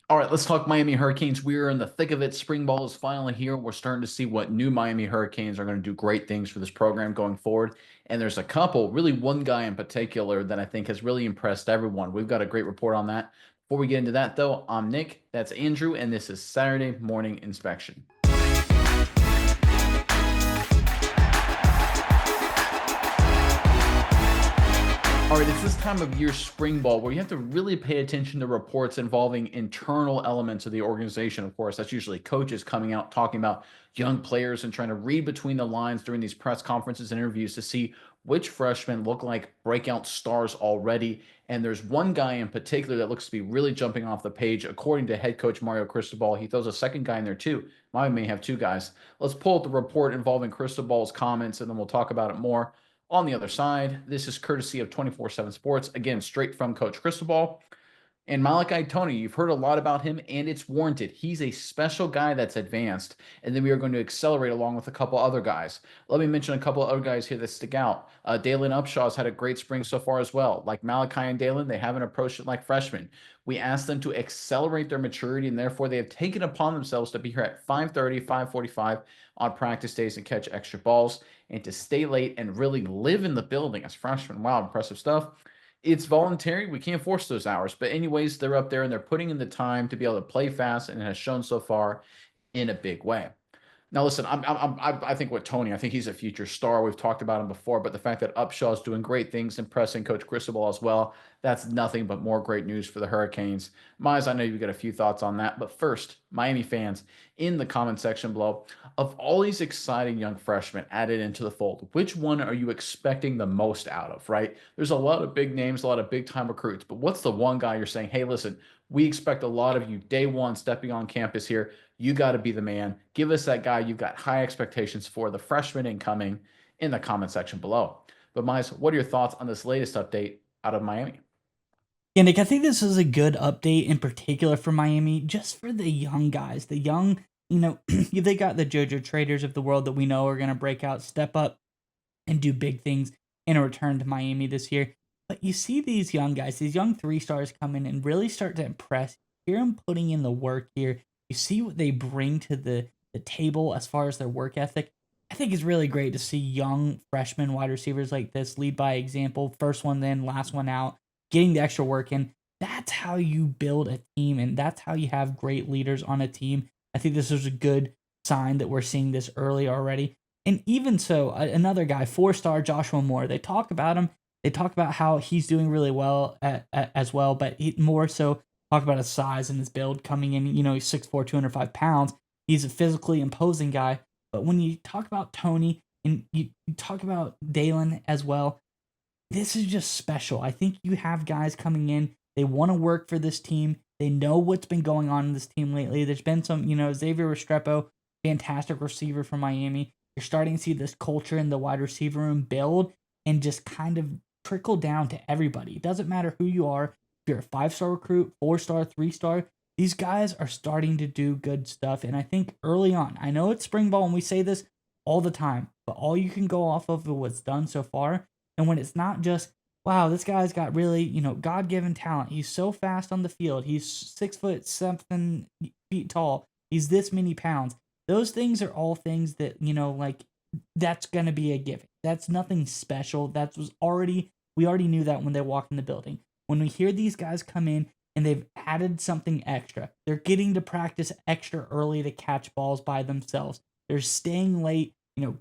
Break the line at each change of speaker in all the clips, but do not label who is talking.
All right, let's talk Miami Hurricanes. We are in the thick of it. Spring ball is finally here. We're starting to see what new Miami Hurricanes are going to do great things for this program going forward. And there's a couple, really one guy in particular that I think has really impressed everyone. We've got a great report on that. Before we get into that, though, I'm Nick. That's Andrew, and this is Saturday Morning Inspection. All right, it's this time of year, spring ball, where you have to really pay attention to reports involving internal elements of the organization. Of course, that's usually coaches coming out talking about young players and trying to read between the lines during these press conferences and interviews to see which freshmen look like breakout stars already. And there's one guy in particular that looks to be really jumping off the page, according to head coach Mario Cristobal. He throws a second guy in there too. Miami may have two guys. Let's pull up the report involving Cristobal's comments, and then we'll talk about it more on the other side. This is courtesy of 24/7 Sports, again, straight from Coach Cristobal. And Malachi Toney, you've heard a lot about him, and it's warranted. He's a special guy that's advanced, and then we are going to accelerate along with a couple other guys. Let me mention a couple other guys here that stick out. Dalen Upshaw's had a great spring so far as well. Like Malachi and Dalen, they haven't approached it like freshmen. We asked them to accelerate their maturity, and therefore they have taken upon themselves to be here at 5:30, 5:45 on practice days and catch extra balls, and to stay late and really live in the building as freshmen. Wow, impressive stuff. It's voluntary. We can't force those hours. But anyways, they're up there and they're putting in the time to be able to play fast, and it has shown so far in a big way. Now, listen, I think with Toney, I think he's a future star. We've talked about him before, but the fact that Upshaw is doing great things, impressing Coach Cristobal as well, that's nothing but more great news for the Hurricanes. Miles, I know you've got a few thoughts on that, but first, Miami fans, in the comment section below, of all these exciting young freshmen added into the fold, which one are you expecting the most out of, right? There's a lot of big names, a lot of big time recruits, but what's the one guy you're saying, hey, listen, we expect a lot of you day one stepping on campus here. You got to be the man. Give us that guy you've got high expectations for, the freshman incoming, in the comment section below. But Miles, what are your thoughts on this latest update out of Miami?
Yeah, Nick, I think this is a good update in particular for Miami, just for the young guys. The young, they got the JoJo traders of the world that we know are going to break out, step up, and do big things in a return to Miami this year. But you see these young guys, these young three stars come in and really start to impress. You hear them putting in the work here. You see what they bring to the table as far as their work ethic. I think it's really great to see young freshman wide receivers like this lead by example. First one in, last one out, getting the extra work in. That's how you build a team, and that's how you have great leaders on a team. I think this is a good sign that we're seeing this early already. And even so, another guy, four-star Joshua Moore, they talk about him. They talk about how he's doing really well as well, but more so talk about his size and his build coming in. He's 6'4", 205 pounds. He's a physically imposing guy. But when you talk about Toney and you talk about Dalen as well, this is just special. I think you have guys coming in. They want to work for this team. They know what's been going on in this team lately. There's been some, Xavier Restrepo, fantastic receiver from Miami. You're starting to see this culture in the wide receiver room build and just kind of trickle down to everybody. It doesn't matter who you are. If you're a 5-star recruit, 4-star, 3-star, these guys are starting to do good stuff. And I think early on, I know it's spring ball and we say this all the time, but all you can go off of what's done so far. And when it's not just, wow, this guy's got really, God given talent. He's so fast on the field. He's 6 foot something feet tall. He's this many pounds. Those things are all things that, like that's gonna be a given. That's nothing special. We already knew that when they walked in the building. When we hear these guys come in and they've added something extra, they're getting to practice extra early to catch balls by themselves. They're staying late,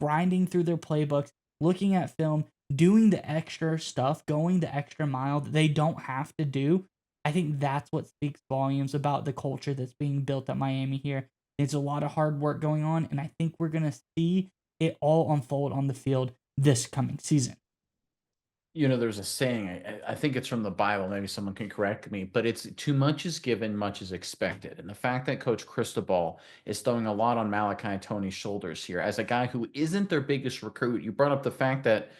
grinding through their playbooks, looking at film, doing the extra stuff, going the extra mile that they don't have to do. I think that's what speaks volumes about the culture that's being built at Miami here. There's a lot of hard work going on, and I think we're going to see it all unfold on the field this coming season.
There's a saying, I think it's from the Bible, maybe someone can correct me, but it's too much is given, much is expected. And the fact that Coach Cristobal is throwing a lot on Malachi Toney's shoulders here as a guy who isn't their biggest recruit. You brought up the fact that,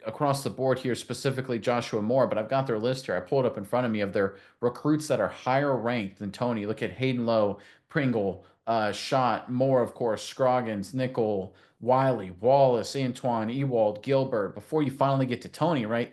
across the board here, specifically Joshua Moore, but I've got their list here. I pulled it up in front of me of their recruits that are higher ranked than Toney. Look at Hayden Lowe, Pringle, Schott, Moore, of course, Scroggins, Nickel, Wiley, Wallace, Antoine, Ewald, Gilbert, before you finally get to Toney, right?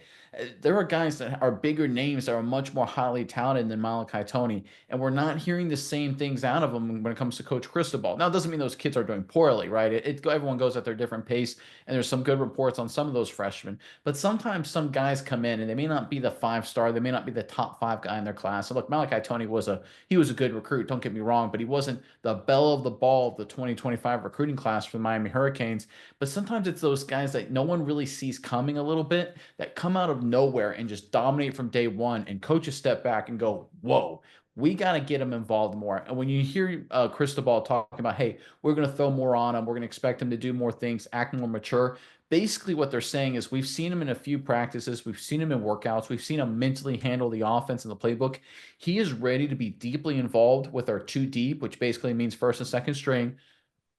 There are guys that are bigger names that are much more highly talented than Malachi Toney, and we're not hearing the same things out of them when it comes to Coach Cristobal. Now, it doesn't mean those kids are doing poorly, right? Everyone goes at their different pace, and there's some good reports on some of those freshmen. But sometimes some guys come in and they may not be the 5 star, they may not be the top 5 guy in their class. So look, Malachi Toney was a good recruit. Don't get me wrong, but he wasn't the belle of the ball of the 2025 recruiting class for the Miami Hurricanes. But sometimes it's those guys that no one really sees coming a little bit that come out of nowhere and just dominate from day one. And coaches step back and go, "Whoa, we got to get him involved more." And when you hear Cristobal talking about, "Hey, we're going to throw more on him. We're going to expect him to do more things, act more mature." Basically, what they're saying is we've seen him in a few practices, we've seen him in workouts, we've seen him mentally handle the offense and the playbook. He is ready to be deeply involved with our two deep, which basically means first and second string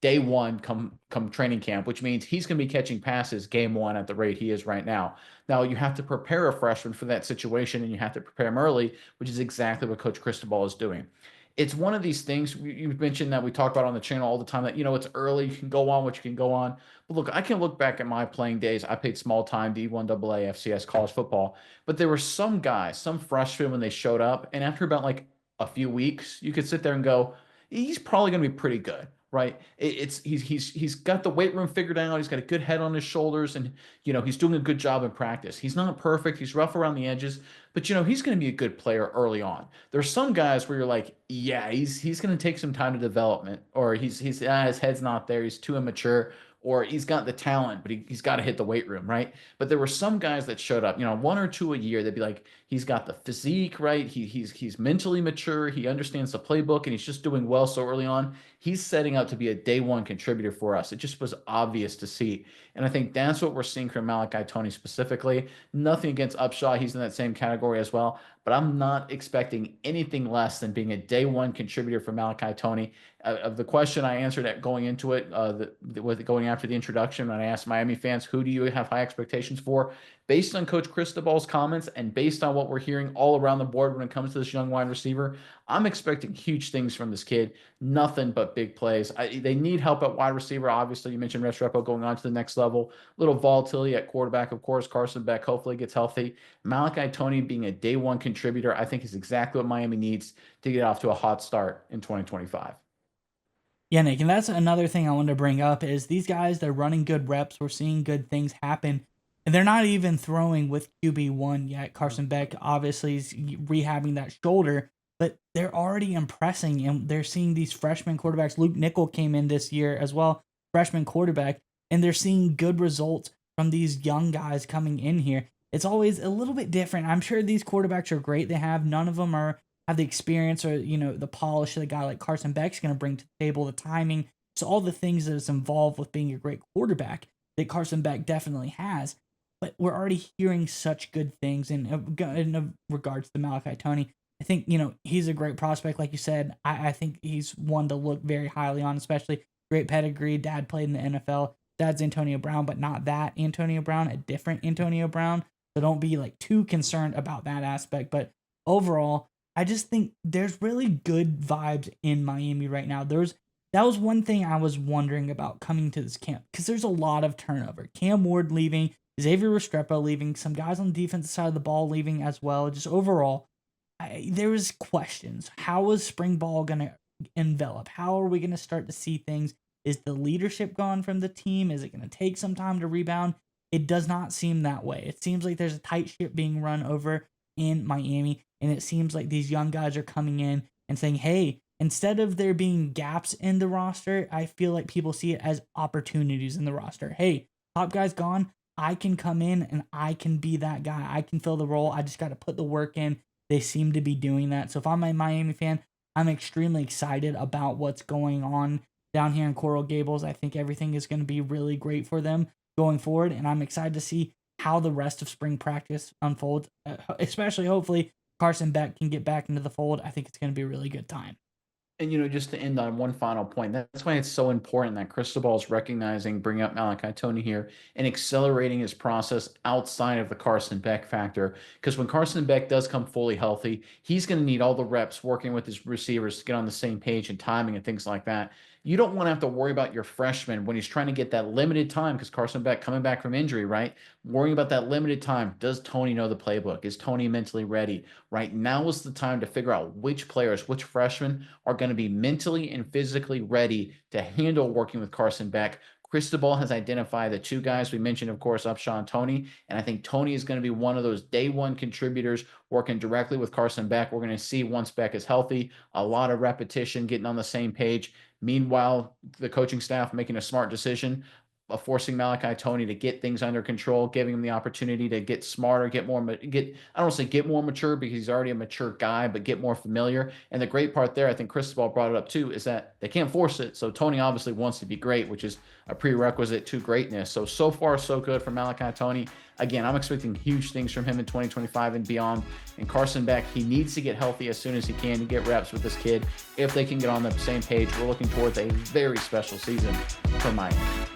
day one come training camp, which means he's going to be catching passes game one at the rate he is right now. Now you have to prepare a freshman for that situation, and you have to prepare him early, which is exactly what Coach Cristobal is doing. It's one of these things you mentioned that we talk about on the channel all the time that it's early, you can go on what you can go on. But look, I can look back at my playing days. I played small time D1 AA FCS college football, but there were some guys, some freshmen when they showed up, and after about like a few weeks, you could sit there and go, he's probably going to be pretty good, right? He's got the weight room figured out. He's got a good head on his shoulders, and he's doing a good job in practice. He's not perfect. He's rough around the edges, but he's going to be a good player early on. There's some guys where you're like, yeah, he's going to take some time to development, or his head's not there. He's too immature. Or he's got the talent, but he's got to hit the weight room, right? But there were some guys that showed up, one or two a year. They'd be like, he's got the physique, right? He's mentally mature. He understands the playbook, and he's just doing well so early on. He's setting up to be a day one contributor for us. It just was obvious to see. And I think that's what we're seeing from Malachi Toney specifically. Nothing against Upshaw. He's in that same category as well. But I'm not expecting anything less than being a day one contributor for Malachi Toney. Of the question I answered at going into it, with going after the introduction, when I asked Miami fans, who do you have high expectations for? Based on Coach Cristobal's comments and based on what we're hearing all around the board when it comes to this young wide receiver, I'm expecting huge things from this kid. Nothing but big plays. They need help at wide receiver. Obviously, you mentioned Restrepo going on to the next level. Little volatility at quarterback, of course. Carson Beck hopefully gets healthy. Malachi Toney being a day one contributor, I think is exactly what Miami needs to get off to a hot start in 2025.
Yeah, Nick, and that's another thing I wanted to bring up is these guys, they're running good reps. We're seeing good things happen, and they're not even throwing with QB1 yet. Carson Beck obviously is rehabbing that shoulder, but they're already impressing, and they're seeing these freshman quarterbacks. Luke Nickel came in this year as well, freshman quarterback, and they're seeing good results from these young guys coming in here. It's always a little bit different. I'm sure these quarterbacks are great. None of them have the experience or the polish that a guy like Carson Beck's going to bring to the table, the timing, so all the things that is involved with being a great quarterback that Carson Beck definitely has. But we're already hearing such good things in regards to Malachi Toney. I think he's a great prospect, like you said. I think he's one to look very highly on, especially great pedigree. Dad played in the NFL. Dad's Antonio Brown, but not that Antonio Brown, a different Antonio Brown. So don't be like too concerned about that aspect. But overall, I just think there's really good vibes in Miami right now. That was one thing I was wondering about coming to this camp because there's a lot of turnover. Cam Ward leaving, Xavier Restrepo leaving, some guys on the defensive side of the ball leaving as well. Just overall, there was questions. How is spring ball going to envelop? How are we going to start to see things? Is the leadership gone from the team? Is it going to take some time to rebound? It does not seem that way. It seems like there's a tight ship being run over in Miami, and it seems like these young guys are coming in and saying, hey, instead of there being gaps in the roster, I feel like people see it as opportunities in the roster. Hey, top guy's gone. I can come in and I can be that guy. I can fill the role. I just got to put the work in. They seem to be doing that. So if I'm a Miami fan, I'm extremely excited about what's going on down here in Coral Gables. I think everything is going to be really great for them going forward, and I'm excited to see how the rest of spring practice unfolds, especially hopefully Carson Beck can get back into the fold. I think it's going to be a really good time.
And just to end on one final point, that's why it's so important that Cristobal is recognizing, bringing up Malachi Toney here, and accelerating his process outside of the Carson Beck factor. Because when Carson Beck does come fully healthy, he's going to need all the reps working with his receivers to get on the same page and timing and things like that. You don't want to have to worry about your freshman when he's trying to get that limited time because Carson Beck coming back from injury, right? worrying about that limited time. Does Toney know the playbook? Is Toney mentally ready? Right now is the time to figure out which players, which freshmen are going to be mentally and physically ready to handle working with Carson Beck. Cristobal has identified the two guys we mentioned, of course, Upshaw and Toney. And I think Toney is going to be one of those day one contributors working directly with Carson Beck. We're going to see once Beck is healthy, a lot of repetition, getting on the same page. Meanwhile, the coaching staff making a smart decision of forcing Malachi Toney to get things under control, giving him the opportunity to get smarter, I don't want to say get more mature because he's already a mature guy, but get more familiar. And the great part there, I think Cristobal brought it up too, is that they can't force it. So Toney obviously wants to be great, which is a prerequisite to greatness. So far, so good for Malachi Toney. Again, I'm expecting huge things from him in 2025 and beyond. And Carson Beck, he needs to get healthy as soon as he can to get reps with this kid. If they can get on the same page, we're looking towards a very special season for Miami.